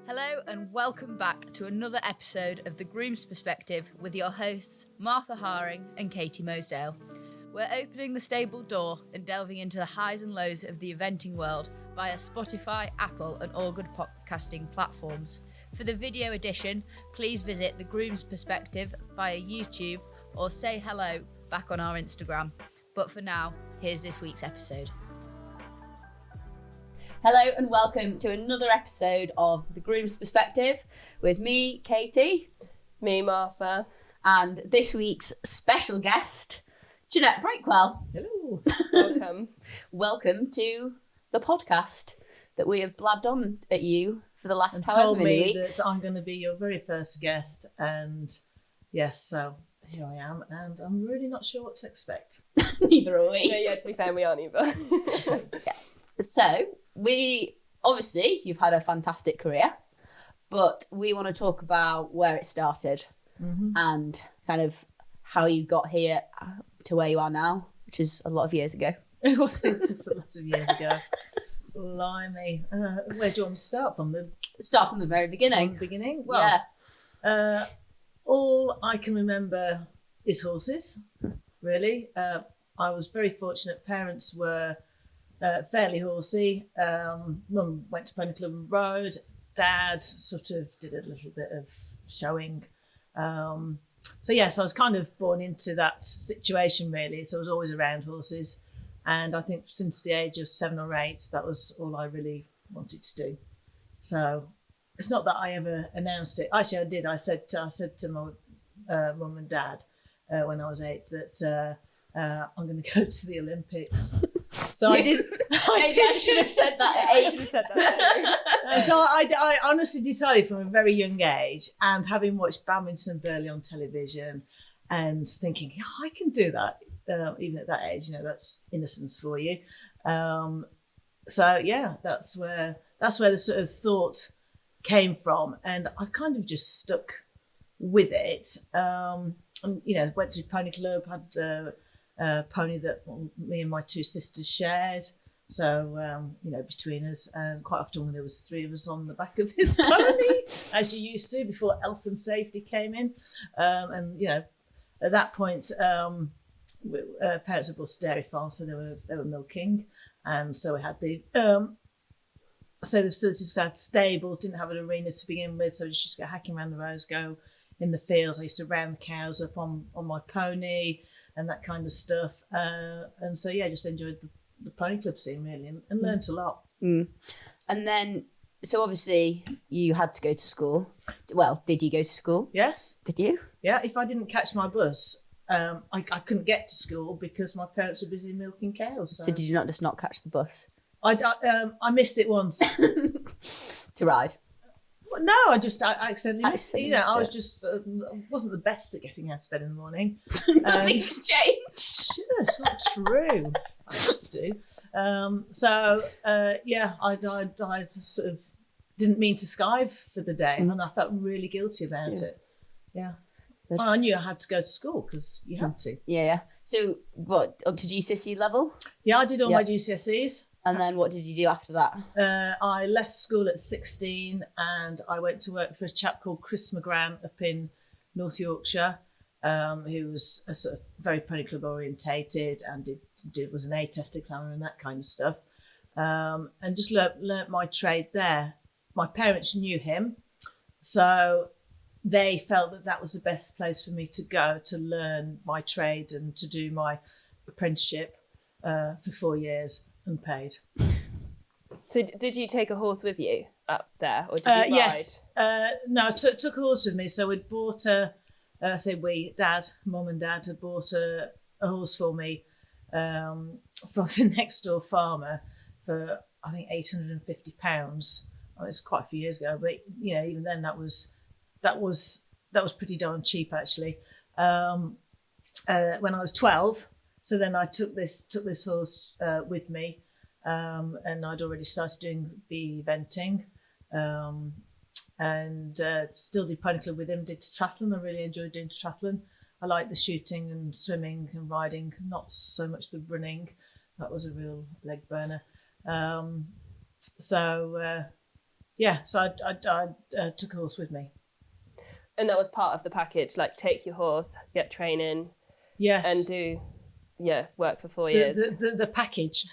Hello and welcome back to another episode of The Groom's Perspective with your hosts Martha Haring and Katie Mosedale. We're opening the stable door and delving into the highs and lows of the eventing world via Spotify, Apple and all good podcasting platforms. For the video edition, please visit The Groom's Perspective via YouTube or say hello back on our Instagram. But for now, here's this week's episode. Hello and welcome to another episode of The Groom's Perspective with me, Katie. Me, Martha. And this week's special guest, Jeanette Brakewell. Hello. Welcome. Welcome to the podcast that we have blabbed on at you for the last And however told many me weeks. that I'm going to be your very first guest, and yes, so here I am, and I'm really not sure what to expect. Neither are we. Yeah, to be fair, we aren't either. So, you've had a fantastic career, but we want to talk about where it started and kind of how you got here to where you are now, which is a lot of years ago. It was a lot of years ago. Blimey. Where do you want me to start from? Start from the very beginning. From the beginning? Well, yeah. all I can remember is horses, really. I was very fortunate. Parents were fairly horsey. Mum went to Pony Club and rode. Dad sort of did a little bit of showing. So I was kind of born into that situation, really. So I was always around horses. And I think since the age of 7 or 8, that was all I really wanted to do. So it's not that I ever announced it. Actually, I did. I said to my mum and dad when I was 8 that I'm going to go to the Olympics. So I did. I should have said that at 8. So I honestly decided from a very young age, and having watched badminton and Burley on television, and thinking, yeah, I can do that. Even at that age, that's innocence for you. That's where the sort of thought came from, and I kind of just stuck with it. Went to Pony Club, had a pony that me and my 2 sisters shared. So, between us, quite often when there was 3 of us on the back of this pony, as you used to before health and safety came in. At that point, parents had bought a dairy farm, so they were milking, and so we had the facilities had stables, didn't have an arena to begin with, so we just go hacking around the rows, go in the fields. I used to round the cows up on my pony and that kind of stuff, and so just enjoyed the pony club scene really, and learnt a lot. And then, so obviously you had to go to school. Well, did you go to school? Yes. Did you? Yeah. If I didn't catch my bus, I couldn't get to school because my parents were busy milking cows. So did you not catch the bus? I missed it once. To ride? No, I accidentally missed it. I was it. just wasn't the best at getting out of bed in the morning. Nothing's changed. It's not true. I have to. I sort of didn't mean to skive for the day, and I felt really guilty about it. Yeah. I knew I had to go to school because you had to. Yeah. So what, up to GCSE level? Yeah, I did all my GCSEs. And then what did you do after that? I left school at 16 and I went to work for a chap called Chris McGran up in North Yorkshire, who was a sort of very pony club orientated and was an A-test examiner and that kind of stuff. And just learnt my trade there. My parents knew him, so they felt that was the best place for me to go to learn my trade and to do my apprenticeship for 4 years unpaid. So did you take a horse with you up there, or did you ride? Yes. No, I took a horse with me. So we'd bought Mum and Dad had bought a horse for me from the next door farmer for, I think, £850. Well, it's quite a few years ago, but even then that was pretty darn cheap actually. When I was 12, so then I took this horse with me, and I'd already started doing bee eventing, and still did pony club with him. Did triathlon. I really enjoyed doing triathlon. I liked the shooting and swimming and riding, not so much the running. That was a real leg burner. so I took a horse with me. And that was part of the package, like take your horse, get training, Yes, and do work for 4 years. The package.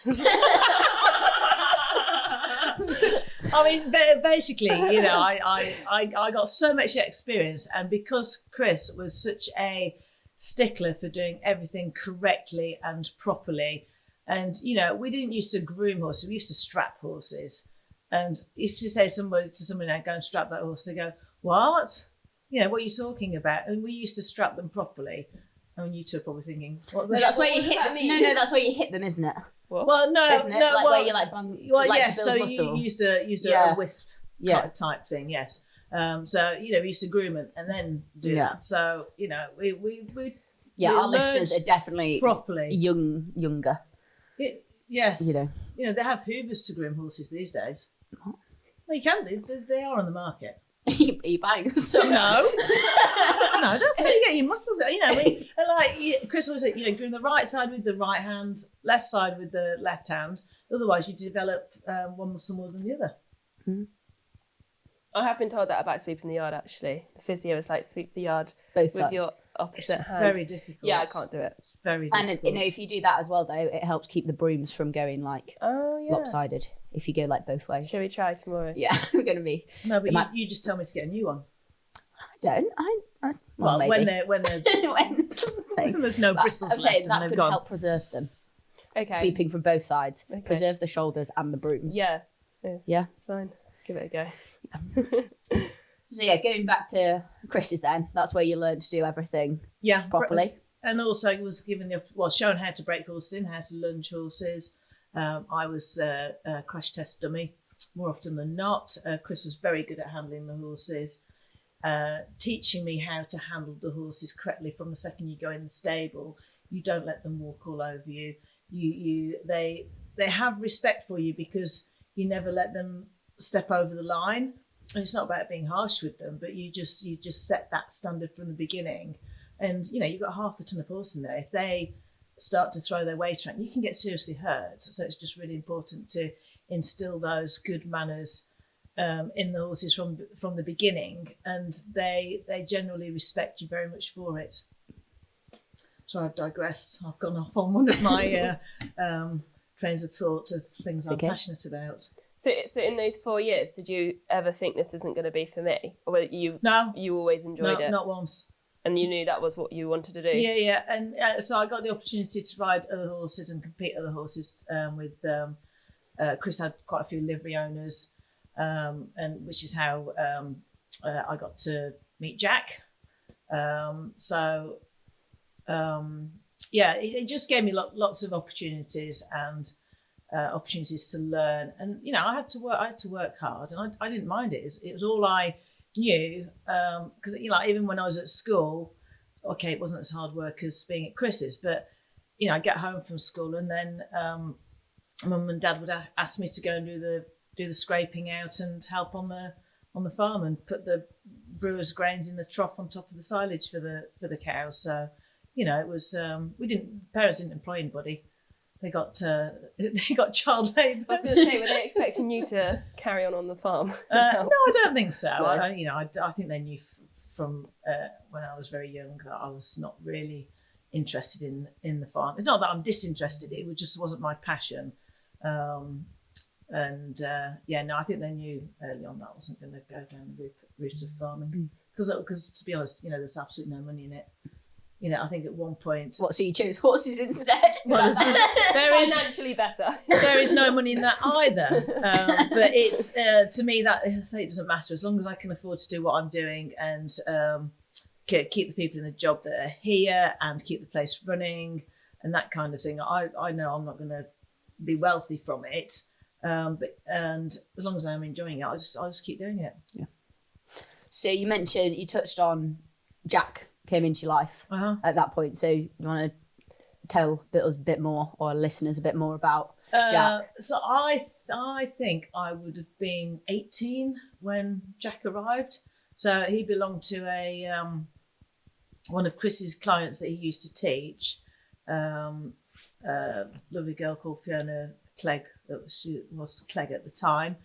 I mean, basically, I got so much experience, and because Chris was such a stickler for doing everything correctly and properly, and we didn't used to groom horses, we used to strap horses. And if you say to somebody now, go and strap that horse, they go, what? What are you talking about? And we used to strap them properly. I mean, you two are probably thinking, what? No, that's where you hit that them. No, that's where you hit them, isn't it? What? Well, no, Isn't it? no, Like well, where you like bang, like to build so muscle. you used a wisp type thing, yes. So we used to groom and then do that. So we our learned listeners are definitely properly younger. Yes, they have hoovers to groom horses these days. Well, you can do. They are on the market. you bang them so No, that's how you get your muscles. Chris always said, groom the right side with the right hand, left side with the left hand. Otherwise, you develop one muscle more than the other. Mm-hmm. I have been told that about sweeping the yard, actually. The physio is like, sweep the yard both with sides. your opposite It's hand. very difficult. Yeah, I can't do it. It's very difficult. And if you do that as well, though, it helps keep the brooms from going lopsided. If you go both ways. Shall we try tomorrow? Yeah, we're going to be. No, but you just tell me to get a new one. I don't. Well, maybe. when they're when there's no bristles I'm left saying and that they've could gone. help preserve them. Okay. Sweeping from both sides, Okay. preserve the shoulders and the brooms. Yeah. Yeah. Fine. Let's give it a go. So going back to Chris's then, that's where you learn to do everything properly. And also was given shown how to break horses in, how to lunge horses. I was a crash test dummy more often than not. Chris was very good at handling the horses, teaching me how to handle the horses correctly from the second you go in the stable. You don't let them walk all over you. They have respect for you because you never let them step over the line. And it's not about being harsh with them, but you just set that standard from the beginning. And you've got half a ton of horse in there. If they start to throw their weight around, you can get seriously hurt. So it's just really important to instill those good manners in the horses from the beginning, and they generally respect you very much for it. So I've digressed. I've gone off on one of my trains of thought of things I'm passionate about. So in those 4 years, did you ever think this isn't going to be for me? Or were you always enjoyed it? Not once. And you knew that was what you wanted to do? Yeah. And so I got the opportunity to ride other horses and compete other horses with Chris had quite a few livery owners, and which is how I got to meet Jack. It just gave me lots of opportunities and opportunities to learn. And I had to work hard, and I didn't mind it. It was all I knew, because even when I was at school, it wasn't as hard work as being at Chris's, but I'd get home from school and then Mum and Dad would ask me to go and do the scraping out and help on the farm and put the brewer's grains in the trough on top of the silage for the cows. So it was parents didn't employ anybody. They got child labour. I was going to say, were they expecting you to carry on the farm? No, I don't think so. No. I think they knew from when I was very young that I was not really interested in the farm. It's not that I'm disinterested; it just wasn't my passion. I think they knew early on that I wasn't going to go down the route of farming because to be honest, there's absolutely no money in it. I think at one point. What? So you chose horses instead? Well, there is financially better. There is no money in that either. But it's to me that it doesn't matter as long as I can afford to do what I'm doing and keep the people in the job that are here and keep the place running and that kind of thing. I know I'm not going to be wealthy from it, but as long as I'm enjoying it, I'll just keep doing it. Yeah. So you touched on Jack came into your life at that point. So you want to tell us a bit more, or listeners a bit more about Jack? So I think I would have been 18 when Jack arrived. So he belonged to a one of Chris's clients that he used to teach. A lovely girl called Fiona Clegg. She was Clegg at the time.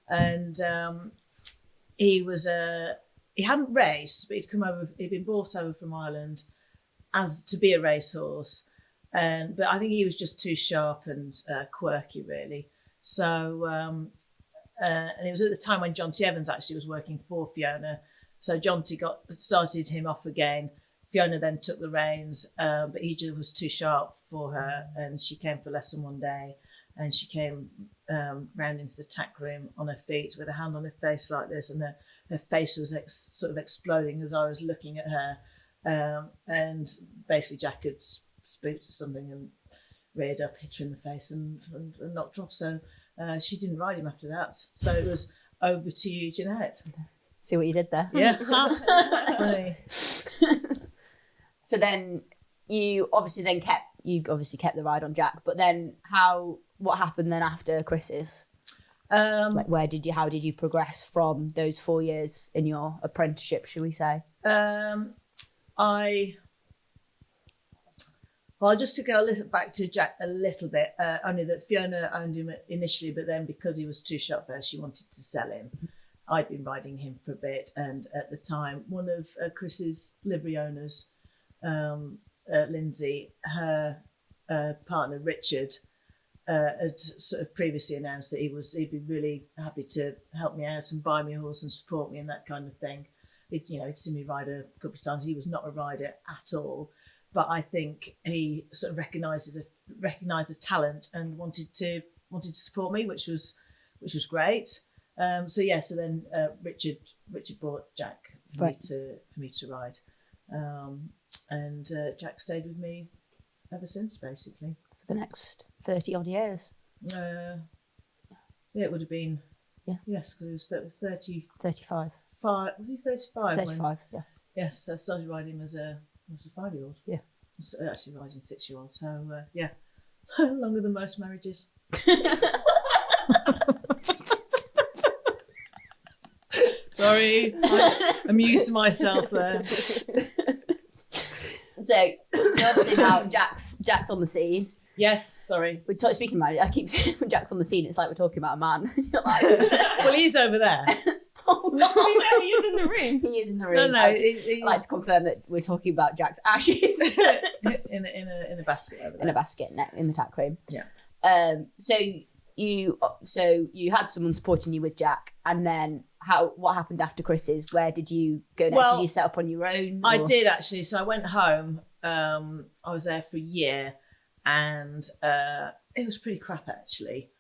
and he hadn't raced, but he'd been brought over from Ireland as to be a racehorse, but I think he was just too sharp and quirky, really. So, and it was at the time when Jonty Evans actually was working for Fiona. So Jonty started him off again. Fiona then took the reins, but he just was too sharp for her, and she came for a lesson one day, and she came round into the tack room on her feet with a hand on her face like this, and her face was sort of exploding as I was looking at her, and basically Jack had spooked or something and reared up, hit her in the face, and knocked her off. So she didn't ride him after that. So it was over to you, Jeanette. See what you did there? Yeah. Funny. So then you obviously kept the ride on Jack, but then what happened then after Chris's? Like how did you progress from those 4 years in your apprenticeship, should we say? Just to go back to Jack a little bit, only that Fiona owned him initially, but then because he was too sharp for her, she wanted to sell him. I'd been riding him for a bit, and at the time, one of Chris's livery owners, Lindsay, her partner Richard, had sort of previously announced that he'd be really happy to help me out and buy me a horse and support me and that kind of thing. He'd seen me ride a couple of times. He was not a rider at all, but I think he sort of recognised a talent and wanted to support me, which was great. So then Richard bought Jack for me to ride, and Jack stayed with me ever since, basically. For the next 30 odd years. Yeah, it would have been. Yeah. Yes, because it was 30. 35. Was he 35? 35. Yeah. Yes, I started riding him as a 5-year-old. Yeah. I was actually riding 6-year-old. So yeah, longer than most marriages. Sorry, I amused myself there. So obviously now Jack's on the scene. Yes, sorry. Speaking about it, I keep when Jack's on the scene, it's like we're talking about a man. Well, he's over there. Oh no, he is in the room. He is in the room. No, I'd like to confirm that we're talking about Jack's ashes in a basket over there. In a basket in the tack room. Yeah. So you had someone supporting you with Jack, and then what happened after Chris's? Where did you go next? Did you set up on your own? I did actually. So I went home. I was there for a year, and it was pretty crap actually.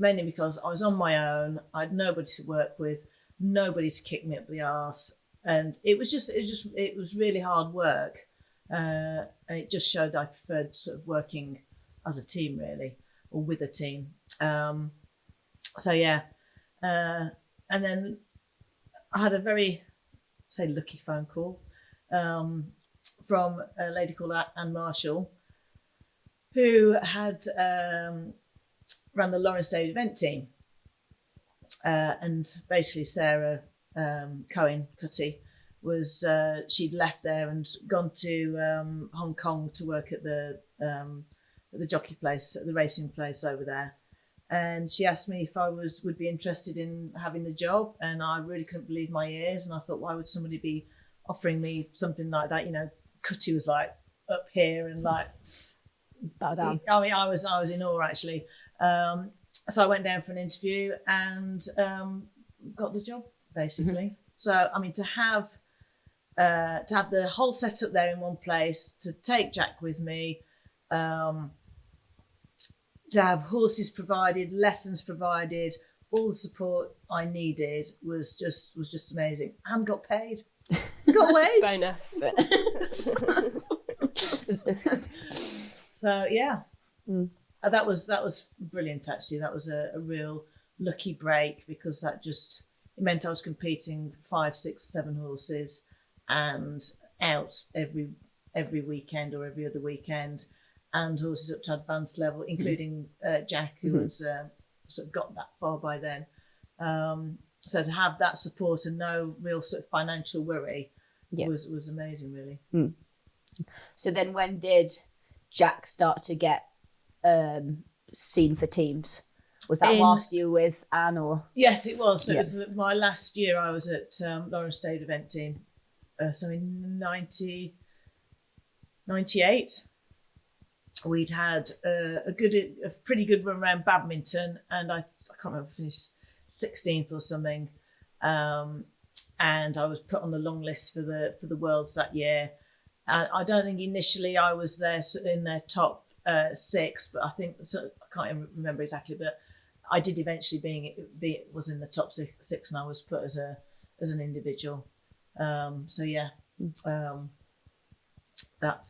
Mainly because I was on my own. I had nobody to work with, nobody to kick me up the arse, and it was really hard work. And it just showed that I preferred sort of working as a team, really, or with a team. So yeah, and then I had a very, lucky phone call from a lady called Anne Marshall, who had ran the Lawrence David event team, and basically Sarah Cohen Cutty was she'd left there and gone to Hong Kong to work at the jockey place, at the racing place over there, and she asked me if I would be interested in having the job, and I really couldn't believe my ears, and I thought, why would somebody be offering me something like that? Cutty was like up here and like bow down. I mean, I was in awe actually. So I went down for an interview and got the job basically. Mm-hmm. So I mean, to have the whole setup there in one place, to take Jack with me, to have horses provided, lessons provided, all the support I needed was just amazing, and got paid. Got wage. Bonus. So yeah. Mm. That was brilliant actually. That was a real lucky break, because it meant I was competing 5, 6, 7 horses and out every weekend or every other weekend, and horses up to advanced level, including Jack, who had sort of got that far by then. So to have that support and no real sort of financial worry was amazing, really. Mm. So then when did Jack start to get seen for teams? Was that whilst you were with Anne, or? Yes, it was. So it was my last year I was at Lawrence State event team. So in 98, we'd had a pretty good run around badminton, and I can't remember, finished 16th or something. And I was put on the long list for the Worlds that year. I don't think initially I was there in their top 6, but I think I can't remember exactly, but I did eventually was in the top 6, and I was put as an individual. So yeah, that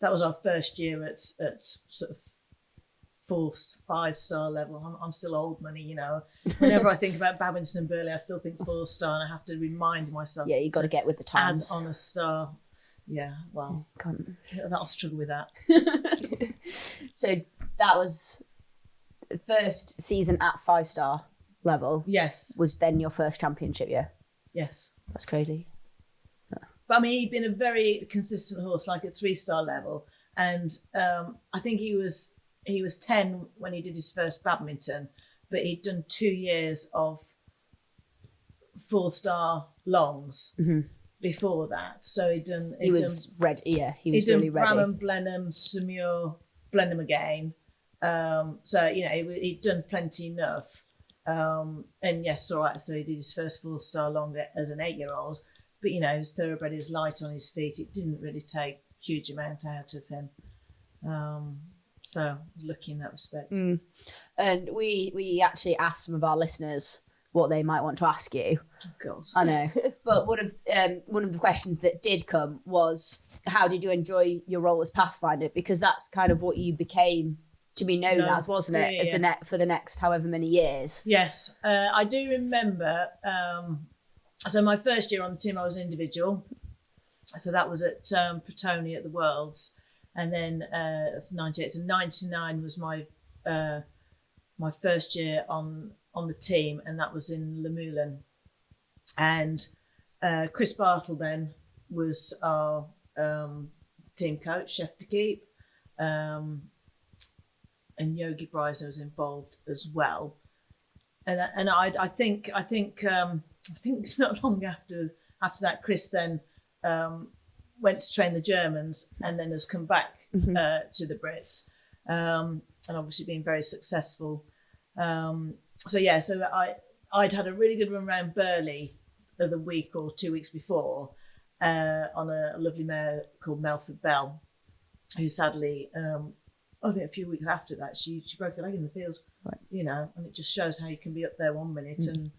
was our first year at sort of 4-5-star level. I'm still old money, you know. Whenever I think about badminton and Burley, I still think 4-star, and I have to remind myself. Yeah, you got to get with the times. Add on a star. Yeah, well, I'll struggle with that. So that was the first season at 5-star level. Yes. Was then your first championship year? Yes. That's crazy. But I mean, he'd been a very consistent horse, like at 3-star level. And I think he was 10 when he did his first badminton, but he'd done 2 years of 4-star longs before that. So he was ready. Yeah, he was really ready. Bramham, Blenheim, Saumur, Blenheim again. So you know, he'd done plenty enough. And yes, all right. So he did his first 4-star long as an 8-year-old, but you know, his thoroughbred is light on his feet. It didn't really take a huge amount out of him. So I was lucky in that respect. And we actually asked some of our listeners what they might want to ask you. Oh God, I know. But one of the questions that did come was, how did you enjoy your role as Pathfinder? Because that's kind of what you became to be known as, wasn't it? Yeah. As for the next however many years. Yes, I do remember. So my first year on the team, I was an individual. So that was at Pretoni at the Worlds. And then that's 98. So 99 was my first year on the team, and that was in Lamoulan. And Chris Bartle then was our team coach, chef de keep, and Yogi Bryson was involved as well. And I think not long after that, Chris then went to train the Germans, and then has come back to the Brits, and obviously been very successful. So I'd had a really good run around Burley the week or 2 weeks before on a lovely mare called Melford Bell, who sadly, I think a few weeks after that, she broke her leg in the field. Right. You know, and it just shows how you can be up there 1 minute and,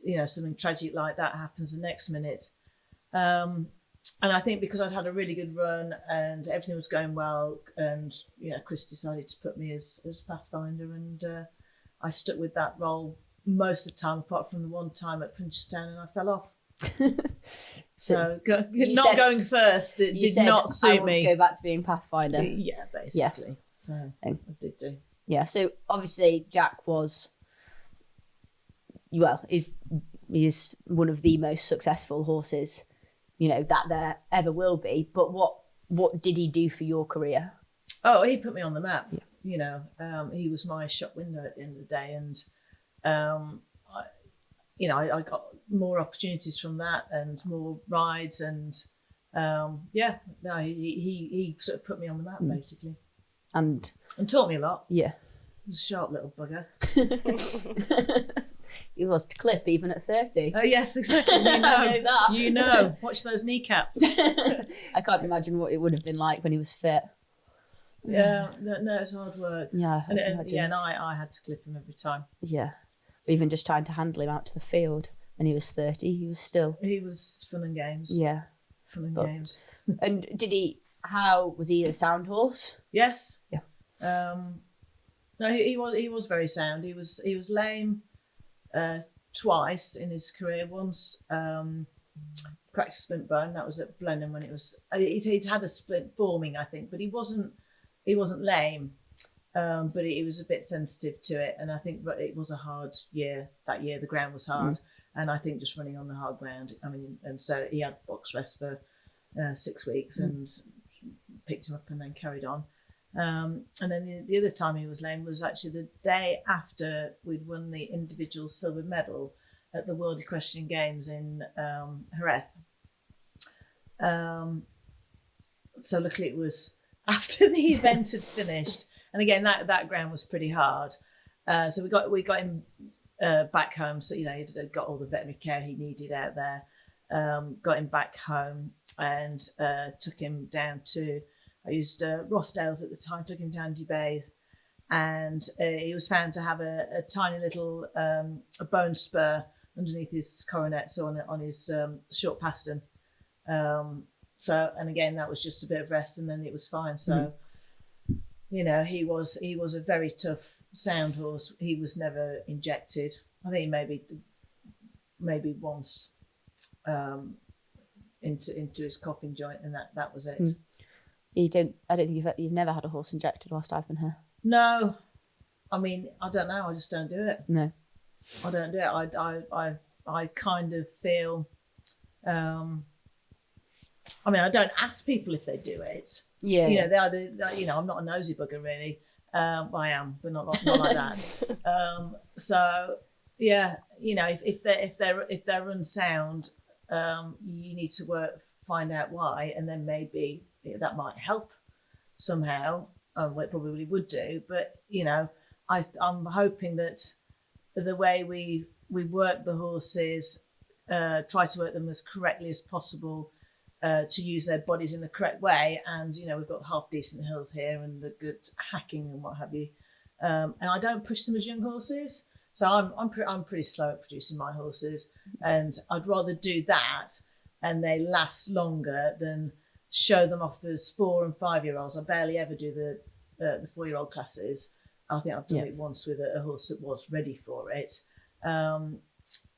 you know, something tragic like that happens the next minute. And I think because I'd had a really good run and everything was going well, and you know, Chris decided to put me as Pathfinder, and I stuck with that role most of the time, apart from the one time at Punchestown, and I fell off. So going first, it did not suit me. I want to go back to being Pathfinder. Yeah, basically. Yeah. So I did do. Yeah. So obviously Jack was, is one of the most successful horses, you know, that there ever will be. But what did he do for your career? Oh, he put me on the map. Yeah. You know, he was my shop window at the end of the day, and I got more opportunities from that and more rides, and he sort of put me on the map basically, and taught me a lot. Yeah, he was a sharp little bugger. He was to clip even at 30. Oh yes, exactly. You know that. You know, watch those kneecaps. I can't imagine what it would have been like when he was fit. Yeah, no, it's hard work. Yeah, and I had to clip him every time. Yeah, even just trying to handle him out to the field when he was 30, he was fun and games. Yeah, fun and games. And was he a sound horse? Yes. Yeah. No, he was very sound. He was lame twice in his career. Once cracked a splint bone. That was at Blenheim when it was. He'd had a splint forming, I think, but he wasn't lame. But he was a bit sensitive to it, and I think it was a hard year. That year, the ground was hard, and I think just running on the hard ground. I mean, and so he had box rest for 6 weeks, and picked him up and then carried on. And then the other time he was lame was actually the day after we'd won the individual silver medal at the World Equestrian Games in Jerez. So luckily it was after the event had finished. And again, that ground was pretty hard. So we got him back home. So, he'd got all the veterinary care he needed out there. Got him back home and took him down to, I used Rossdale's at the time, took him down to bathe. And he was found to have a tiny little a bone spur underneath his coronet, so on his short pastern. And again, that was just a bit of rest, and then it was fine. So, he was a very tough, sound horse. He was never injected. I think maybe once into his coffin joint, and that was it. I don't think you've never had a horse injected whilst I've been here. No, I mean, I don't know. I just don't do it. No, I don't do it. I kind of feel. I mean, I don't ask people if they do it. Yeah. They either. I'm not a nosy bugger really. I am, but not like that. So yeah, if they're unsound, you need to find out why, and then maybe that might help somehow. It probably would do, but I'm hoping that the way we work the horses, try to work them as correctly as possible, to use their bodies in the correct way, and we've got half decent hills here and the good hacking and what have you, and I don't push them as young horses, so I'm pretty slow at producing my horses, and I'd rather do that and they last longer than show them off as 4 and 5 year olds. I barely ever do the 4-year-old classes. I think I've done it once with a horse that was ready for it.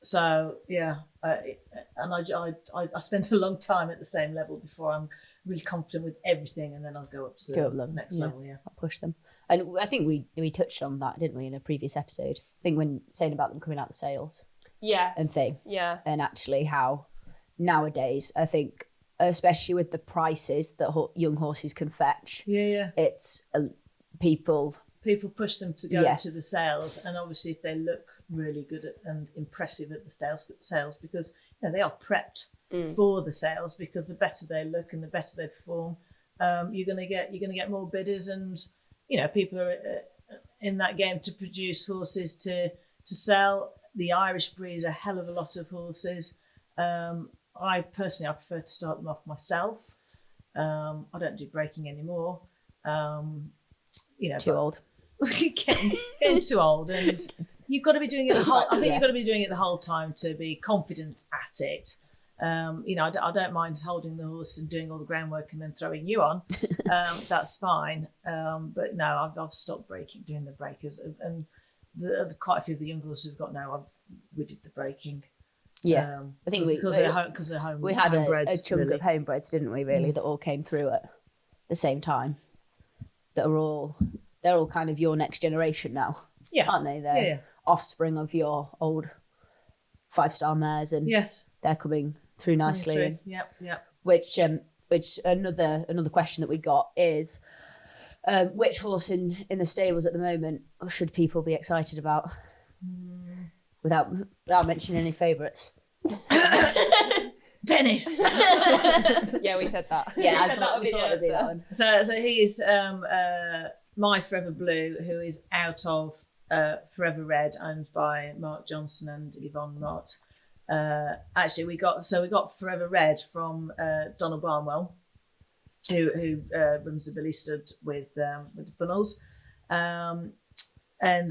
So yeah, and I spent a long time at the same level before I'm really confident with everything, and then I'll go up to the next level. Yeah, I'll push them. And I think we touched on that, didn't we, in a previous episode? I think when saying about them coming out the sales, and thing, and actually how nowadays I think, especially with the prices that young horses can fetch, it's people push them to go to the sales, and obviously if they look really good and impressive at the sales, because they are prepped for the sales, because the better they look and the better they perform, you're gonna get more bidders, and people are in that game to produce horses to sell. The Irish breed a hell of a lot of horses. I personally prefer to start them off myself. I don't do breaking anymore. Too old. Getting too old, and you've got to be doing it the whole. I think you've got to be doing it the whole time to be confident at it. I don't mind holding the horse and doing all the groundwork and then throwing you on. That's fine. But no, I've stopped doing the breakers, and quite a few of the young horses we've got now, we did the breaking. Yeah, I think because they're home. We had a chunk really of homebreds, didn't we? Really, that all came through at the same time. They're all kind of your next generation now, aren't they? They're offspring of your old 5-star mares, and they're coming through nicely. Yep. Which another question that we got is, which horse in the stables at the moment should people be excited about? Without mentioning any favourites. Dennis. Yeah, we said that. Yeah, I thought it would be that one. So he's My Forever Blue, who is out of Forever Red, owned by Mark Johnson and Yvonne Mott. Actually, we got Forever Red from Donald Barnwell, who runs the Billy Stud with the funnels. And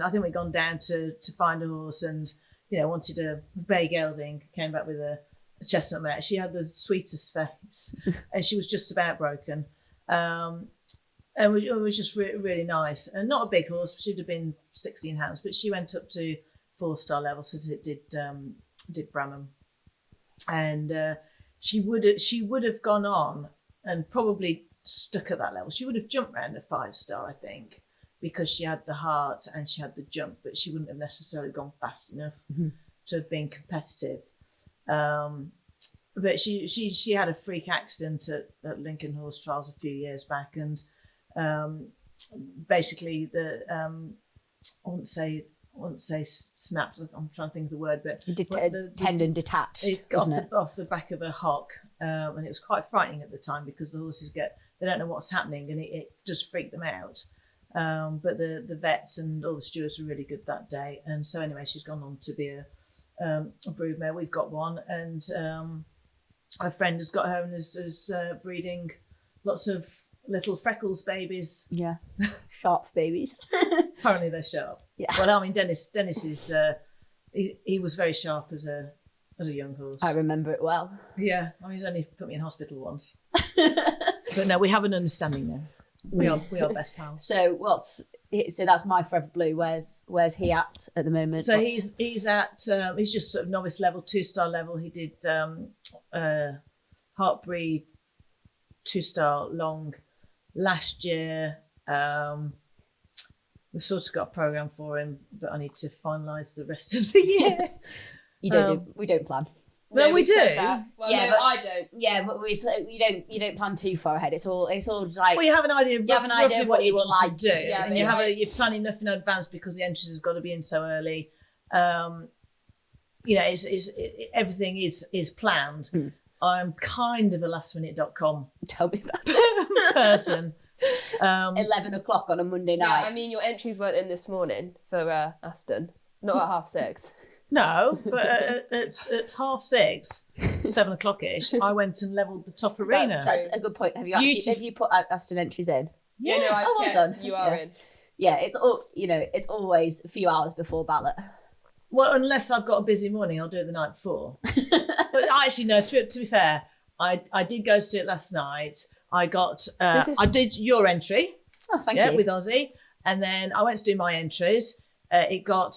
I think we'd gone down to find a horse, and wanted a bay gelding. Came back with a chestnut mare. She had the sweetest face, and she was just about broken. And it was just really nice, and not a big horse. She'd have been 16 hands, but she went up to 4-star level, so it did Bramham, and she would have gone on and probably stuck at that level. She would have jumped round a 5-star, I think, because she had the heart and she had the jump, but she wouldn't have necessarily gone fast enough to have been competitive. But she had a freak accident at Lincoln Horse Trials a few years back, and basically the I wouldn't say snapped. I'm trying to think of the word, but the tendon detached. It got off the back of a hock, and it was quite frightening at the time because the horses they don't know what's happening, and it just freaked them out. But the vets and all the stewards were really good that day, and so anyway, she's gone on to be a broodmare. We've got one, and our friend has got her and is breeding lots of little freckles babies. Yeah, sharp babies. Apparently they're sharp. Yeah. Well, I mean, Dennis is he was very sharp as a young horse. I remember it well. Yeah, I mean, he's only put me in hospital once. But no, we have an understanding now. We are best pals. So that's My Forever Blue. Where's he at the moment? So he's he's just sort of novice level, 2-star level. He did Heartbreed 2-star long last year. We've sort of got a program for him, but I need to finalise the rest of the year. We don't plan. No, we do. Well, yeah, no, I don't. Yeah, but you don't plan too far ahead. It's all like. Well, you have an idea. You have an idea of what you want to do, yeah, and you're planning enough in advance because the entries have got to be in so early. Everything is planned. I'm kind of a lastminute.com. Tell me about it. Person. 11 o'clock on a Monday night. Yeah, I mean, your entries weren't in this morning for Aston. Not at 6:30. No, but at 6:30, 7 o'clock-ish, I went and levelled the top arena. That's a good point. Have you put Aston entries in? Yes. Yeah, no, well done. You are in. Yeah, it's always a few hours before ballot. Well, unless I've got a busy morning, I'll do it the night before. But actually, no. To be fair, I did go to do it last night. I did your entry. Oh, thank you. With Ozzy, and then I went to do my entries. It got,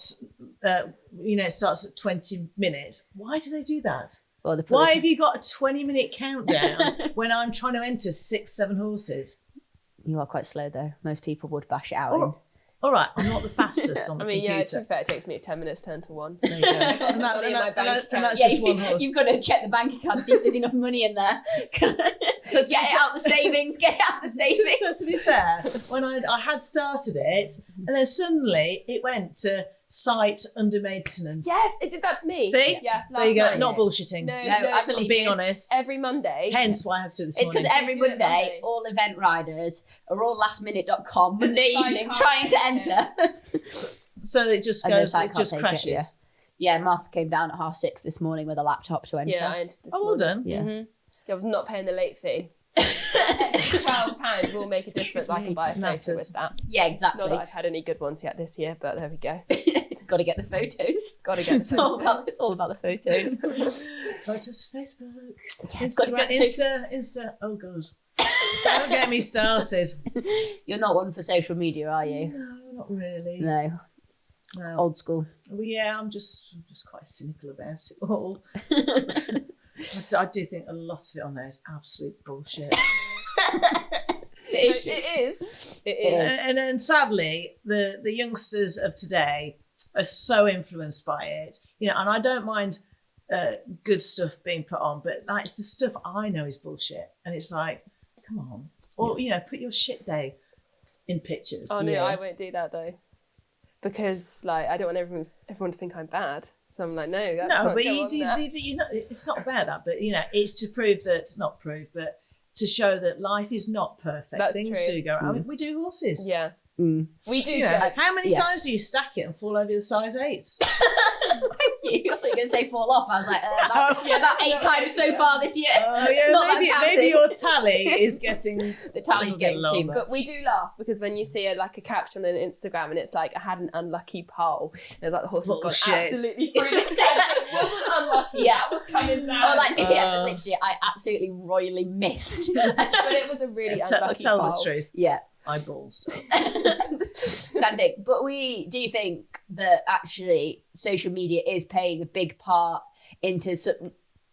it starts at 20 minutes. Why do they do that? Well, why have you got a 20-minute countdown when I'm trying to enter 6-7 horses? You are quite slow, though. Most people would bash it out. All right, I'm not the fastest on the computer. Yeah, to be fair, it takes me 10 minutes to enter one. There you go. and that's just one horse. You've got to check the bank account, see if there's enough money in there. So get it out the savings, So to be fair, when I had started it, and then suddenly it went to site under maintenance. Yes, it did that to me. See? Yeah, there you go. night. Not bullshitting. No, I believe I'm being honest. Every Monday. Hence why I had to do this morning. It's because every Monday, all event riders are all lastminute.com Monday evening trying to enter. So it just goes, it just crashes. Yeah, Martha came down at 6:30 this morning with a laptop to enter. Yeah, I entered this morning. Well done. Yeah. Mm-hmm. I was not paying the late fee. £12 will make a difference. I can buy a photo with that. Yeah, exactly. Not that I've had any good ones yet this year, but there we go. Got to get the photos. It's all about the photos. Photos, Facebook, Insta. Oh God, don't get me started. You're not one for social media, are you? No, not really. No. Old school. Well, yeah, I'm just quite cynical about it all. I do think a lot of it on there is absolute bullshit. It is. And sadly, the youngsters of today are so influenced by it, and I don't mind good stuff being put on, but it's the stuff I know is bullshit, and it's like, come on, or put your shit day in pictures. Oh no, I won't do that though, because I don't want everyone to think I'm bad. So I'm like, no, that's not it's not about that, but it's to prove that, not prove, but to show that life is not perfect. That's Things true. do go around. We do horses. Yeah. We do. How many times do you stack it and fall over the size 8s? Thank you. I thought you were going to say fall off. I was like, about 8 times so far this year. Oh yeah, maybe your tally is getting the tally's getting too much. But we do laugh because when you see a caption on Instagram and it's like, I had an unlucky pole, and it's like the horse has gone absolutely through the It wasn't unlucky. Yeah, that was coming down. But literally, I absolutely royally missed. But it was a really unlucky tell pole. the truth. Yeah. I ballsed up. But do you think that actually social media is playing a big part into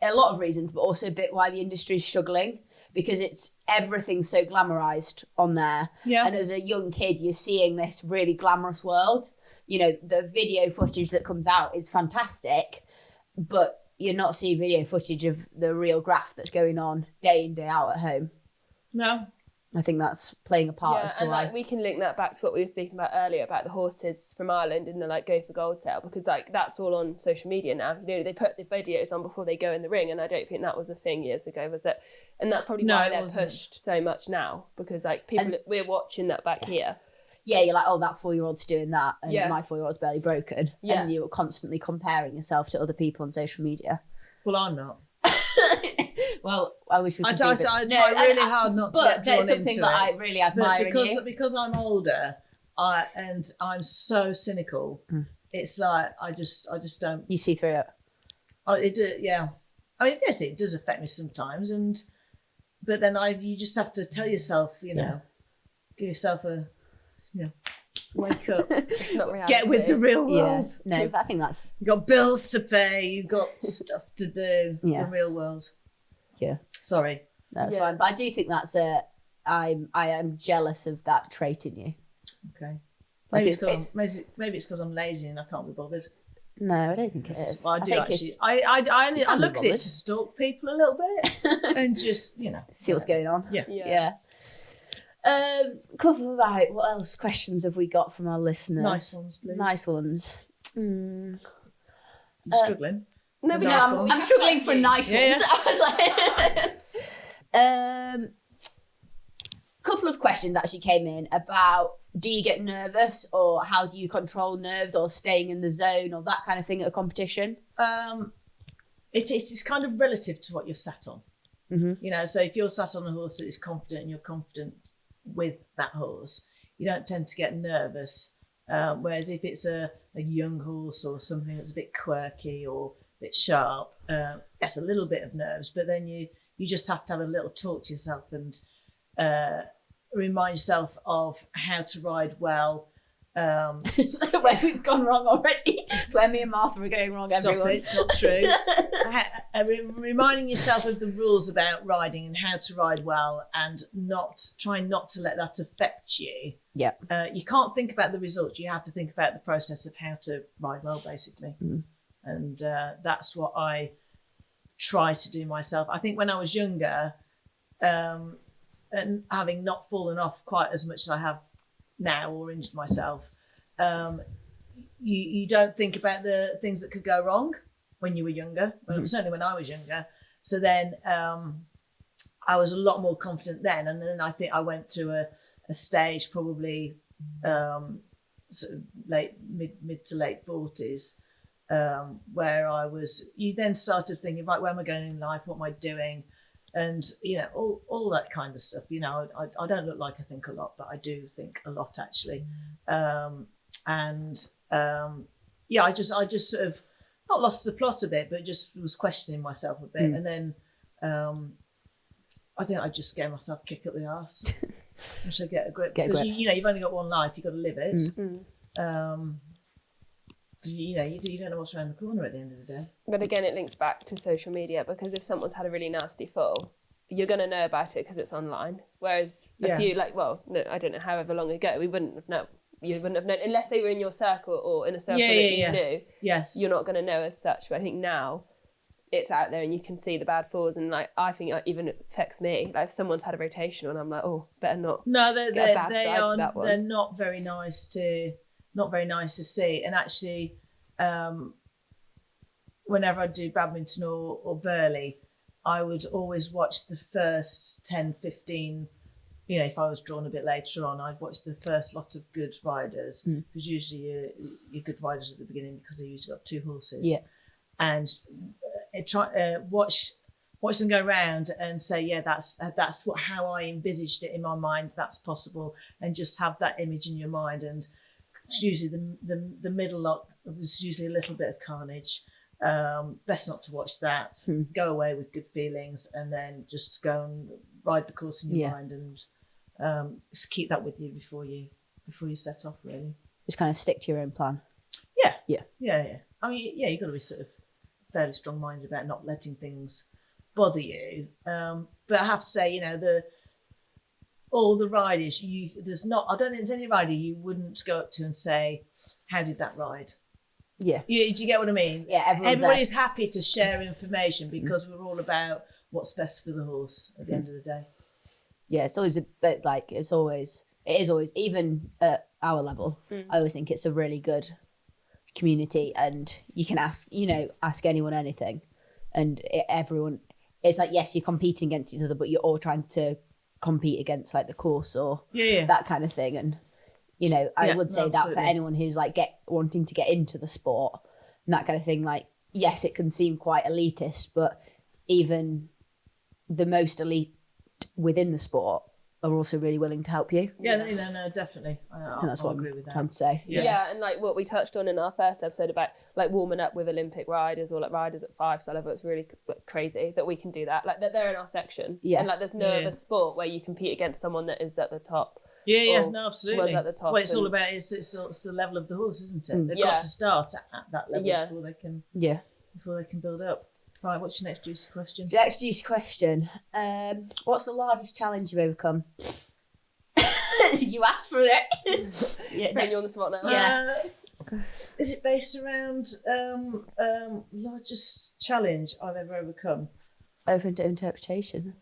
a lot of reasons, but also a bit why the industry is struggling? Because everything's so glamorized on there. Yeah. And as a young kid, you're seeing this really glamorous world. The video footage that comes out is fantastic, but you're not seeing video footage of the real graft that's going on day in, day out at home. No. I think that's playing a part as to and why. like we can link that back to what we were speaking about earlier about the horses from Ireland in the like go for gold sale, because like that's all on social media now. You know, they put the videos on before they go in the ring, and I don't think that was a thing years ago, was it? And that's probably why they're pushed so much now, because like we're watching that back here. Yeah, you're like, oh, that 4-year-old's doing that, and my 4-year-old's barely broken. Yeah. And you were constantly comparing yourself to other people on social media. Well, I'm not. Well, I wish we could I try really hard not to get drawn into it. But there's something that I really admire in you. Because I'm older, and I'm so cynical. It's like I just don't. You see through it. Yeah. I mean, yes, it does affect me sometimes, but then you just have to tell yourself, you know, give yourself a, you know, wake up, not reality. Get with the real world. Yeah. No, but I think that's. You've got bills to pay. You've got stuff to do. The real world. Yeah. Sorry. That's fine. But I do think that's I am jealous of that trait in you. Okay. Maybe it's because I'm lazy and I can't be bothered. No, I don't think it is. Well, I do actually. I look at it to stalk people a little bit and just, you know. See what's going on. Yeah. Cover right. What else questions have we got from our listeners? Nice ones, please. Nice ones. You're struggling? No, I'm struggling for nice ones. I was like, couple of questions actually came in about, do you get nervous, or how do you control nerves, or staying in the zone, or that kind of thing at a competition? It's kind of relative to what you're sat on. Mm-hmm. You know, so if you're sat on a horse that is confident and you're confident with that horse, you don't tend to get nervous. Whereas if it's a young horse or something that's a bit quirky or a bit sharp, that's a little bit of nerves. But then you just have to have a little talk to yourself and remind yourself of how to ride well. So where we've gone wrong already. It's where me and Martha are going wrong. Stop everyone. It's not true. Reminding yourself of the rules about riding and how to ride well, and trying not to let that affect you. Yeah. You can't think about the result. You have to think about the process of how to ride well, basically. And that's what I try to do myself. I think when I was younger, and having not fallen off quite as much as I have now or injured myself, you don't think about the things that could go wrong when you were younger. Well, certainly when I was younger. So then I was a lot more confident then, and then I think I went through a stage probably sort of mid to late 40s, where you then started thinking, right, where am I going in life? What am I doing? And, you know, all that kind of stuff. You know, I don't look like I think a lot, but I do think a lot, actually. I just sort of not lost the plot a bit, but just was questioning myself a bit. And then I think I just gave myself a kick up the arse. I should get a grip. Because, you know, you've only got one life. You've got to live it. You know, you don't know what's around the corner at the end of the day. But again, it links back to social media, because if someone's had a really nasty fall, you're going to know about it because it's online. Whereas if you, I don't know, however long ago, we wouldn't have known. You wouldn't have known unless they were in your circle or in a circle that you knew. Yes. You're not going to know as such. But I think now it's out there and you can see the bad falls. And like, I think it even affects me. Like if someone's had a rotation and I'm like, oh, better not. No, they're that one. They're not very nice to see. And actually, whenever I do badminton or Burley, I would always watch the first 10, 15. You know, if I was drawn a bit later on, I'd watch the first lot of good riders, because usually you're good riders at the beginning because they usually got two horses. Yeah. And watch them go around and say, yeah, that's how I envisaged it in my mind. That's possible, and just have that image in your mind. And it's usually the middle lot. There's usually a little bit of carnage. Best not to watch that. Go away with good feelings, and then just go and ride the course in your mind, and just keep that with you before you set off. Really, just kind of stick to your own plan. Yeah. I mean, you've got to be sort of fairly strong-minded about not letting things bother you. But I have to say, you know, all the riders, I don't think there's any rider you wouldn't go up to and say, how did that ride? Yeah. Do you get what I mean? Yeah, everybody's happy to share information because we're all about what's best for the horse at the end of the day. Yeah, it's always a bit like it is always even at our level. I always think it's a really good community, and you can ask anyone anything, and everyone. It's like, yes, you're competing against each other, but you're all trying to compete against like the course or that kind of thing. And I would say that for anyone who's like wanting to get into the sport and that kind of thing, like, yes, it can seem quite elitist, but even the most elite within the sport are also really willing to help you. Yeah, no, definitely. I think that's what agree with that. I'm trying to say. Yeah, and like what we touched on in our first episode about like warming up with Olympic riders or like riders at 5-star level, it's really crazy that we can do that. Like that they're in our section. Yeah. And like there's no other sport where you compete against someone that is at the top. Yeah, no, absolutely. Was at the top. What it's all about is it's the level of the horse, isn't it? They've got to start at that level before they can build up. Right, what's your next juicy question? The next juicy question. What's the largest challenge you've overcome? You asked for it. Putting you on the spot now. Yeah. Is it based around largest challenge I've ever overcome? Open to interpretation.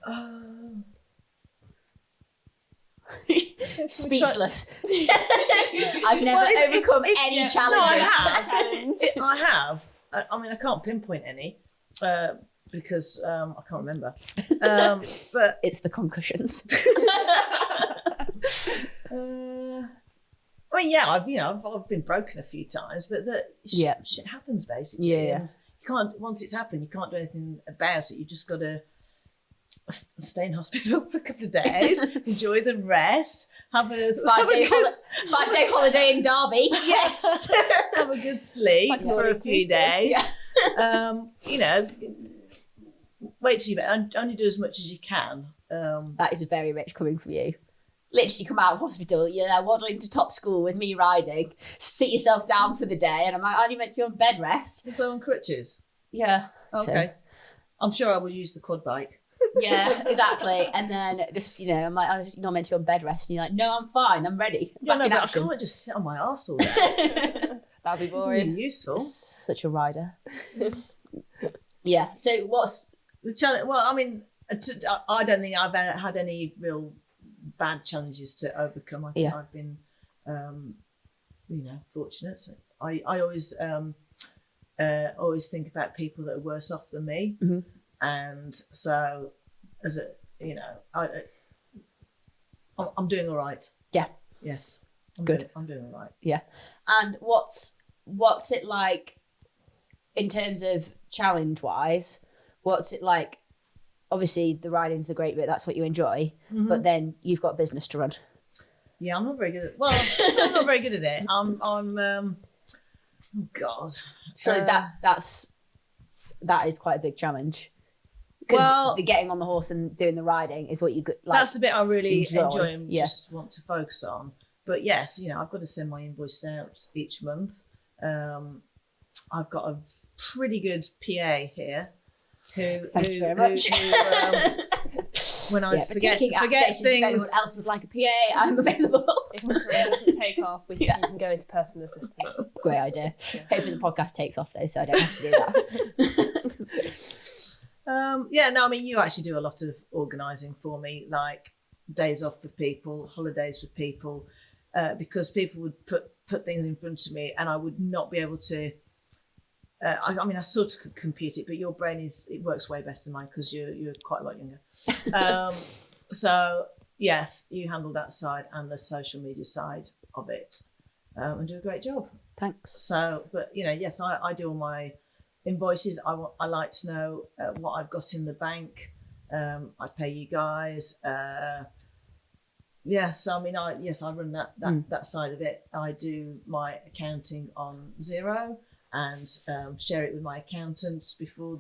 Speechless. I've never overcome any challenges. No, I have. I mean, I can't pinpoint any. Because I can't remember. But it's the concussions. I mean, I've been broken a few times, but shit happens basically. Yeah. And you can't, once it's happened, you can't do anything about it. You just got to stay in hospital for a couple of days, enjoy the rest, have a 5-day holiday in Derby. Yes. Have a good sleep for a few days. Yeah. Wait till you only do as much as you can. That is very rich coming from you. Literally come out of hospital, you're now waddling to top school with me riding, sit yourself down for the day, and I'm like, aren't you meant to be on bed rest? So on crutches? Yeah. Okay. So. I'm sure I will use the quad bike. Yeah, exactly. And then just, I'm like, oh, you're not meant to be on bed rest. And you're like, no, I'm fine, I'm ready. But I can't just sit on my arse all day. That'd be boring. Really useful. Such a rider. Yeah. So what's the challenge? Well, I mean, I don't think I've had any real bad challenges to overcome. I think I've been, fortunate. So I always think about people that are worse off than me, and so as I'm doing all right. Yeah. Yes. Good. I'm doing all right. Yeah. And what's it like in terms of challenge wise? What's it like? Obviously, the riding's the great bit. That's what you enjoy. But then you've got business to run. Yeah, I'm not very good at. Well, I'm not very good at it. I'm. Oh God. So that is quite a big challenge. Because the getting on the horse and doing the riding is what you like. That's the bit I really enjoy and just want to focus on. But yes, I've got to send my invoice out each month. I've got a pretty good PA here. Thank you very much. When I forget things. If anyone else would like a PA, I'm available. If my career doesn't take off, you can go into personal assistance. Great idea. Hopefully the podcast takes off though, so I don't have to do that. You actually do a lot of organising for me, like days off for people, holidays for people, because people would put things in front of me and I would not be able to. I sort of could compute it, but your brain works way better than mine because you're quite a lot younger. So yes, you handle that side and the social media side of it, and do a great job. Thanks. So, but yes, I do all my invoices. I like to know what I've got in the bank. I pay you guys. So I run that side of it. I do my accounting on Xero. And share it with my accountants before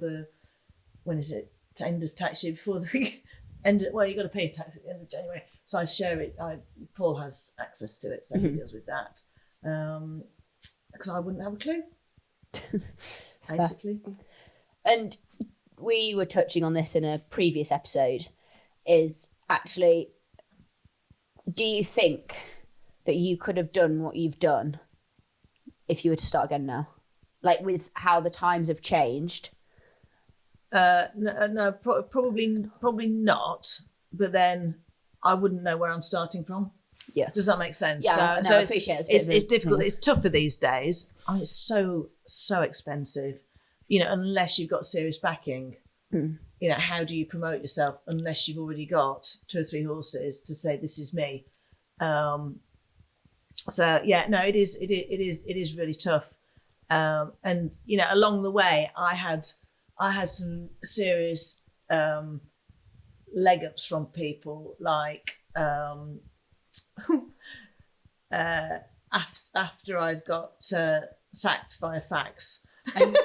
end of tax year, before the end. Well, you've got to pay tax at the end of January, so I share it. Paul has access to it, so he deals with that. Because I wouldn't have a clue, basically. And we were touching on this in a previous episode. Is actually, do you think that you could have done what you've done if you were to start again now? Like with how the times have changed? No, probably not. But then I wouldn't know where I'm starting from. Yeah. Does that make sense? Yeah, so I appreciate it. It's difficult. It's tougher these days. I mean, it's so expensive. Unless you've got serious backing. How do you promote yourself unless you've already got 2 or 3 horses to say this is me? It is really tough. And along the way, I had some serious leg ups from people like after I'd got sacked via fax. And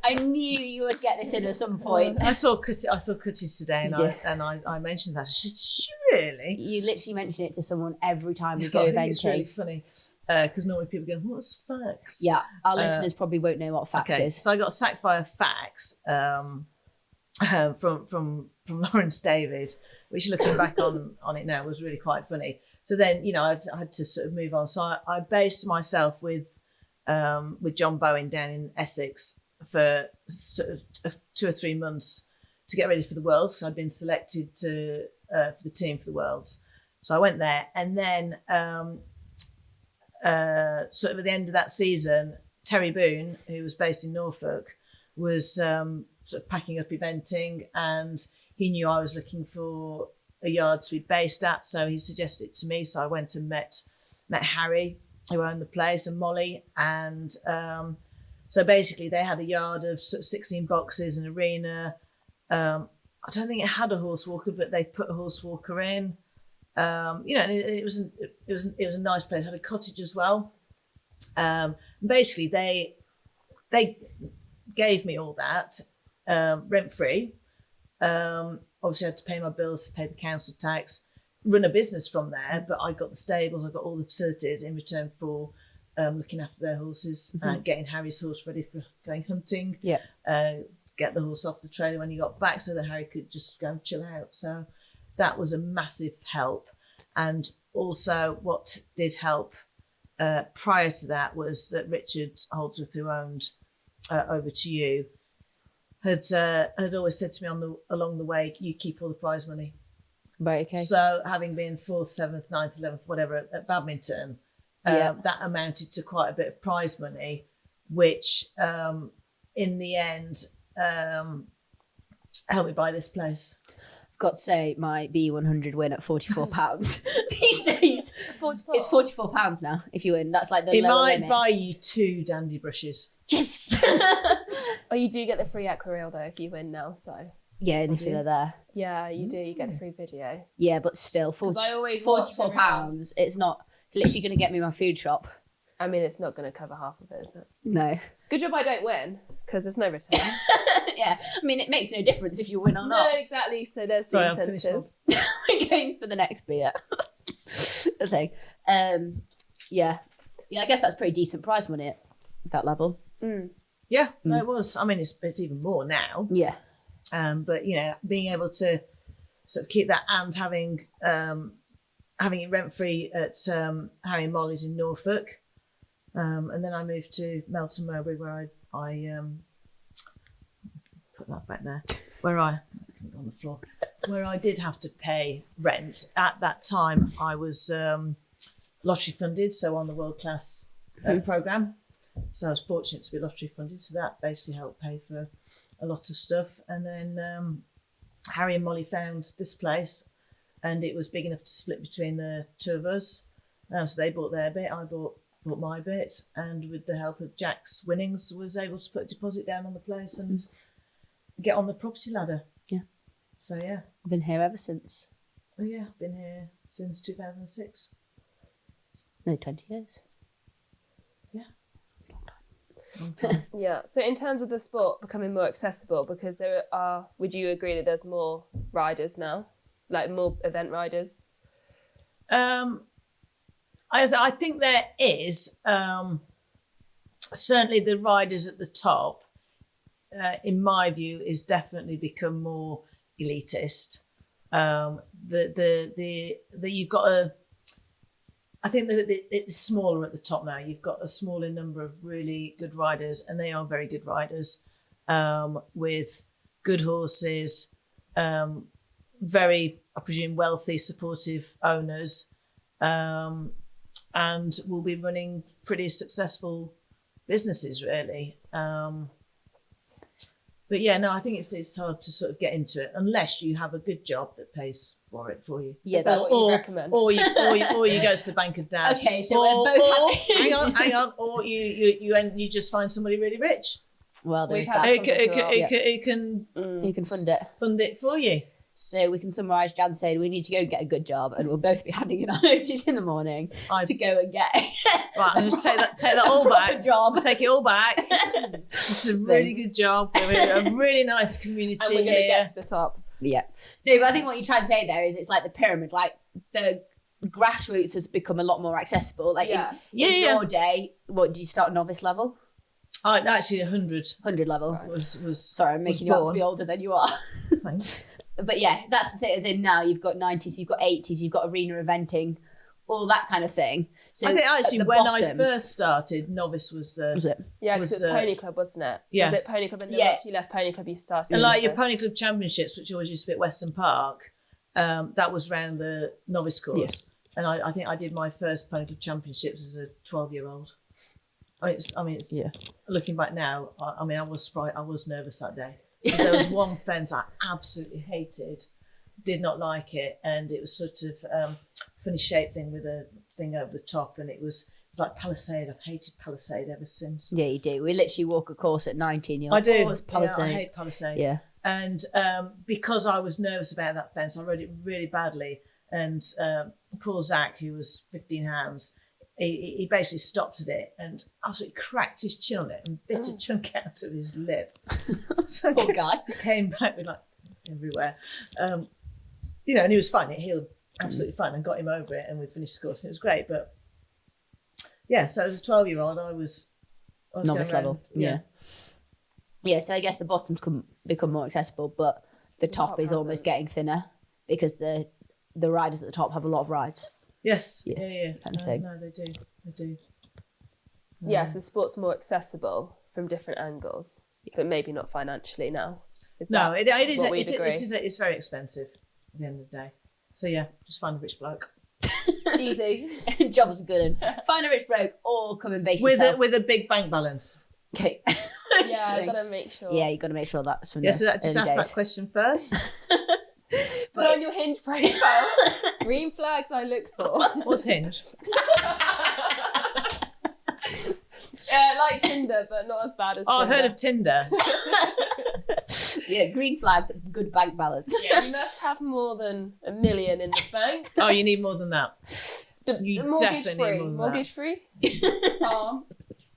I knew you would get this in at some point. I saw Cutty today, and I mentioned that. She said, really? You literally mention it to someone every time we go eventing. It's really funny because normally people go, "What's fax?" Yeah, our listeners probably won't know what fax is. So I got sacked via fax from Lawrence David, which looking back on it now was really quite funny. So then I had to sort of move on. So I based myself with John Bowen down in Essex for sort of 2 or 3 months to get ready for the Worlds, because I'd been selected for the team for the Worlds. So I went there, and then sort of at the end of that season, Terry Boone, who was based in Norfolk, was sort of packing up eventing, and he knew I was looking for a yard to be based at, so he suggested it to me. So I went and met Harry, who owned the place, and Molly, and so basically they had a yard of sort of 16 boxes, an arena. I don't think it had a horse walker, but they put a horse walker in. And it was a nice place. It had a cottage as well. Basically, they gave me all that rent free. Obviously, I had to pay my bills, pay the council tax, run a business from there, but I got the stables, I got all the facilities in return for looking after their horses, getting Harry's horse ready for going hunting, to get the horse off the trailer when he got back so that Harry could just go and chill out. So that was a massive help. And also what did help prior to that was that Richard Holdsworth, who owned Over to You, had always said to me along the way, you keep all the prize money. Right, okay. So having been 4th, 7th, 9th, 11th, whatever at badminton, that amounted to quite a bit of prize money, which in the end helped me buy this place. I've got to say, my B100 win at £44 these days. 44? It's £44 now if you win. That's like the It lower might limit. buy you 2 dandy brushes. Yes. Oh, you do get the free aquarelle though if you win now, so. Yeah, and if you're there. Yeah, you do. You get a free video. Yeah, but still, £44. It's not literally going to get me my food shop. I mean, it's not going to cover half of it, is it? No. Good job I don't win, because there's no return. Yeah, I mean, it makes no difference if you win or No, not. exactly. So there's Sorry, the I'm finished incentive. We're going for the next beer. The thing. Yeah, I guess that's pretty decent prize money at that level. Yeah, no, it was. I mean, it's even more now. Yeah. But being able to sort of keep that and having it rent free at Harry and Molly's in Norfolk, and then I moved to Melton Mowbray, where I put that back there, where I on the floor, where I did have to pay rent. At that time, I was lottery funded, so on the world class programme. So I was fortunate to be lottery funded, so that basically helped pay for a lot of stuff. And then Harry and Molly found this place, and it was big enough to split between the two of us. So they bought their bit, I bought my bit, and with the help of Jack's winnings, was able to put a deposit down on the place and get on the property ladder. Yeah. So yeah. I've been here ever since. Oh yeah, been here since 2006. No, 20 years. Yeah. It's a long time. Yeah. So in terms of the sport becoming more accessible, because would you agree that there's more riders now, like more event riders? I think there is. Certainly the riders at the top, in my view, is definitely become more elitist. You've got I think that it's smaller at the top now. You've got a smaller number of really good riders, and they are very good riders, with good horses, very I presume, wealthy, supportive owners, and will be running pretty successful businesses, really. But yeah, no, I think it's hard to sort of get into it unless you have a good job that pays for it for you. Yeah, that's what you recommend. Or you go to the bank of dad. Okay, so we're both hang on, or you just find somebody really rich. Well, there's Who that. can You can fund it for you. So we can summarise Jan saying we need to go and get a good job, and we'll both be handing in our notice in the morning to go and get. Right, I'm just take that all back. Job. Take it all back. It's a really good job. We're a really nice community and we're going to get to the top. Yeah. No, but I think what you're trying to say there is it's like the pyramid. Like the grassroots has become a lot more accessible. Like in your day, what did you start novice level? Actually 100 level. Right. Was sorry, I'm making you out to be older than you are. Thanks. But yeah, that's the thing. As in now, you've got 90s, you've got 80s, you've got arena eventing, all that kind of thing. So I think actually when I first started, novice was it? Yeah, because it was Pony Club, wasn't it? Yeah. Was it Pony Club? And then once you left Pony Club, you started. And like your Pony Club Championships, which always used to be at Weston Park, that was round the novice course. Yes. And I think I did my first Pony Club Championships as a 12-year-old. Looking back now, I was nervous that day. There was one fence I absolutely hated, did not like it, and it was sort of funny shaped thing with a thing over the top, and it was like Palisade. I've hated Palisade ever since. Yeah, you do. We literally walk a course at 19. I do. It's Palisade. Yeah, I hate Palisade. Yeah. And because I was nervous about that fence, I rode it really badly. And poor Zach, who was 15 hands, he basically stopped at it and absolutely cracked his chin on it and bit a chunk out of his lip. So Poor guy. It came back with like everywhere. And he was fine. It healed absolutely fine and got him over it, and we finished the course and it was great. But yeah, so as a 12-year-old, I was novice level. Yeah. Yeah, so I guess the bottoms can become more accessible, but the top is almost getting thinner because the riders at the top have a lot of rides. Yes. Yeah. Kind of thing. No, they do. Yeah, so sport's more accessible from different angles, but maybe not financially now. It's very expensive at the end of the day. So yeah, just find a rich bloke. Easy. Job was a good one. Find a rich bloke or come and base yourself. With a big bank balance. Okay. Yeah, I gotta make sure. Yeah, you gotta make sure that's from so just ask that question first. Put on your Hinge profile. Green flags I look for. What's Hinge? Like Tinder, but not as bad as Tinder. I've heard of Tinder. Yeah, green flags, good bank balance. Yeah, you must have more than $1 million in the bank. Oh, you need more than that. The mortgage free farm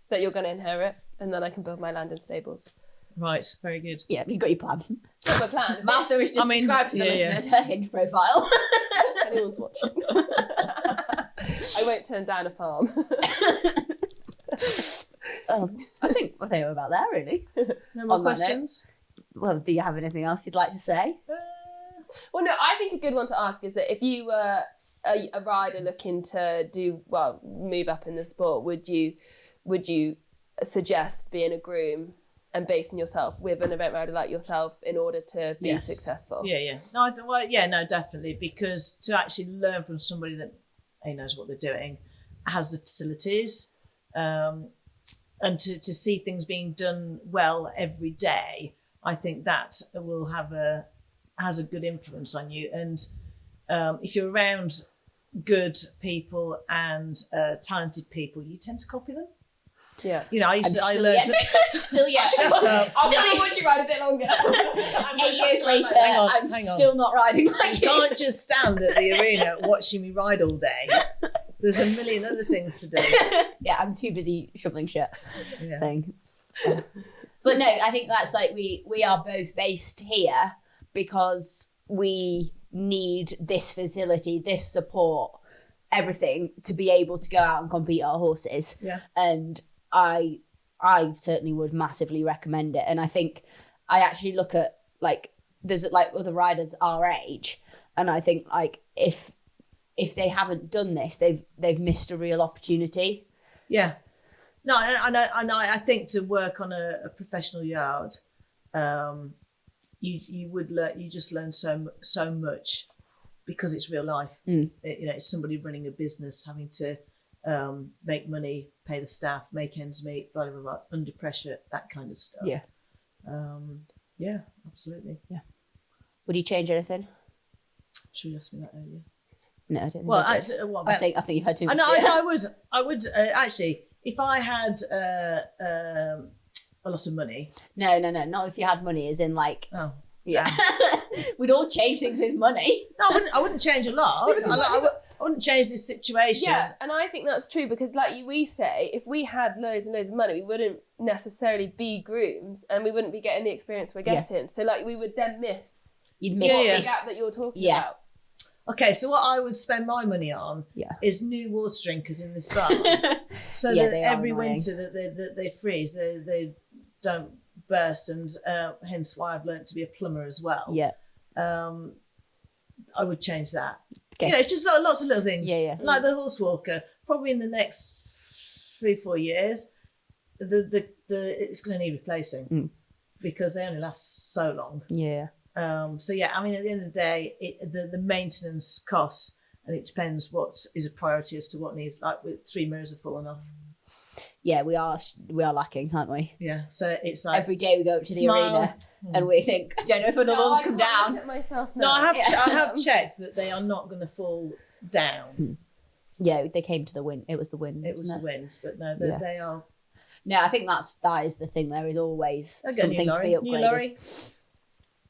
that you're going to inherit, and then I can build my land and stables. Right, very good. Yeah, you've got your plan. Got my plan. Martha is just described to the listeners her Hinge profile. If anyone's watching. I won't turn down a farm. I think we're about there, really. No more questions? Well, do you have anything else you'd like to say? Well, no, I think a good one to ask is that if you were a rider looking to move up in the sport, would you suggest being a groom and basing yourself with an event rider like yourself in order to be successful? Yeah. No, definitely, because to actually learn from somebody that knows what they're doing, has the facilities, and to see things being done well every day, I think that will has a good influence on you. And if you're around good people and talented people, you tend to copy them. Yeah. I learned Still yet. Shut up. I'll probably watch you ride a bit longer. 8 years later, I'm still not riding like you. Can't just stand at the arena watching me ride all day. There's a million other things to do. Yeah, I'm too busy shoveling shit. Thing. Yeah. But no, I think that's like we are both based here because we need this facility, this support, everything to be able to go out and compete our horses. Yeah. And I certainly would massively recommend it. And I think I actually look at there's other riders our age, and I think if they haven't done this, they've missed a real opportunity. Yeah. No, I think to work on a professional yard, you just learn so much because it's real life. It's somebody running a business, having to make money, pay the staff, make ends meet, blah, blah, blah, under pressure, that kind of stuff. Yeah. Yeah, absolutely. Yeah. Would you change anything? Should you ask me that earlier? No, I didn't. Well, I think you've had too much. I would actually, if I had a lot of money. No, not if you had money, as in like. Oh. Yeah. We'd all change things with money. No, I wouldn't change a lot. I wouldn't change this situation. Yeah, and I think that's true because, like we say, if we had loads and loads of money, we wouldn't necessarily be grooms, and we wouldn't be getting the experience we're getting. Yeah. So, like, we would then miss. You'd miss the gap that you're talking about. Okay, so what I would spend my money on is new water drinkers in this bar, so that every winter that they freeze, they don't burst, and hence why I've learnt to be a plumber as well. Yeah, I would change that. Okay. It's just lots of little things. Yeah. Like the horse walker, probably in the next 3-4 years, it's going to need replacing because they only last so long. Yeah. So I mean, at the end of the day, the maintenance costs, and it depends what is a priority as to what needs. Like with 3 mirrors are falling off. Yeah, we are lacking, aren't we? Yeah, so it's like every day we go up to the arena and we think, I don't know if another one's come down. No, I have checked that they are not going to fall down. Yeah, they came to the wind. It was the wind. It was the wind, but no, they are. No, I think that is the thing. There is always something to be upgraded. New lorry.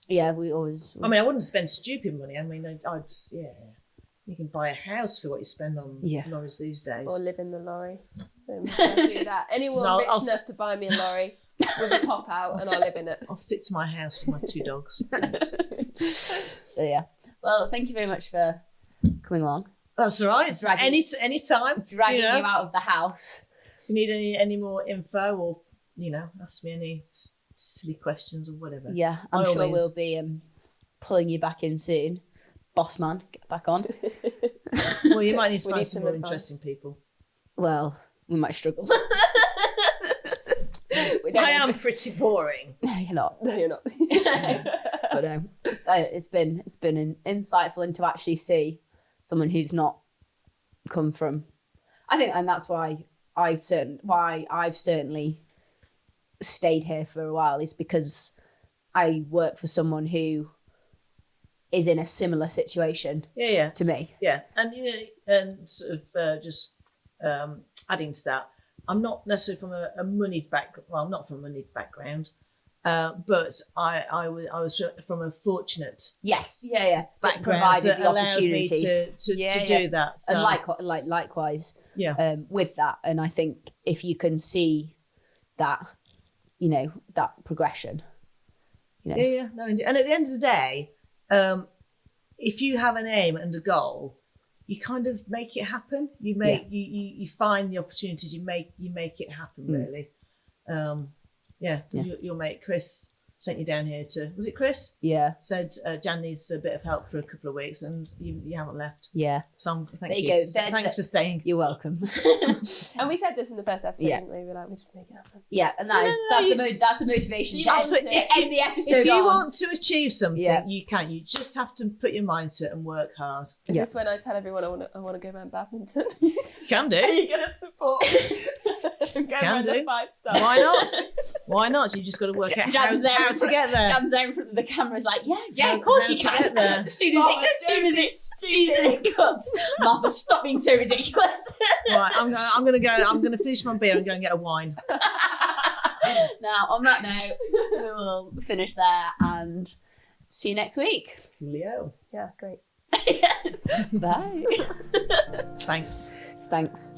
Yeah, we always. I mean, I wouldn't spend stupid money. I mean, you can buy a house for what you spend on lorries these days, or live in the lorry. Do that. Anyone rich enough to buy me a lorry with a pop out, and I'll live in it. I'll stick to my house and my 2 dogs. So yeah. Well, thank you very much for coming along. That's all right. Any time. Dragging you out of the house. If you need any more info, or ask me any silly questions or whatever. Yeah, I'm sure we'll be pulling you back in soon. Boss man, get back on. Well, you might need to find some more interesting people. Well, we might struggle. I am pretty boring. No, you're not. No, you're not. But it's been insightful, and to actually see someone who's not come from. I think, and that's why I've certainly stayed here for a while, is because I work for someone who is in a similar situation. To me. Yeah, and sort of just adding to that, I'm not necessarily from a moneyed background. Well, I'm not from a moneyed background, but I was from a fortunate background provided that the opportunities to do that. So. And likewise, with that, and I think if you can see that, that progression, No, and at the end of the day, if you have an aim and a goal, you kind of make it happen. You make you find the opportunities. You make it happen. Really, Your mate Chris sent you down here to. Was it Chris? Yeah. Said Jan needs a bit of help for a couple of weeks, and you haven't left. Yeah. So thank you. Thanks for staying. You're welcome. And we said this in the first episode, didn't we? We're like, we just make it happen. Yeah, and that's the motivation to end the episode. If you want to achieve something, you can. You just have to put your mind to it and work hard. Is this when I tell everyone I want to go around badminton? You can do. Are you gonna support? Can do. 5-star. Why not? You just got to work out how to get there. Jan's there in front of the camera, is like, of course you can. As soon as it cuts, Martha, stop being so ridiculous. Right, I'm gonna finish my beer and go and get a wine. Now, on that note, we will finish there and see you next week. Coolio. Yeah, great. Bye. Spanks. Spanks.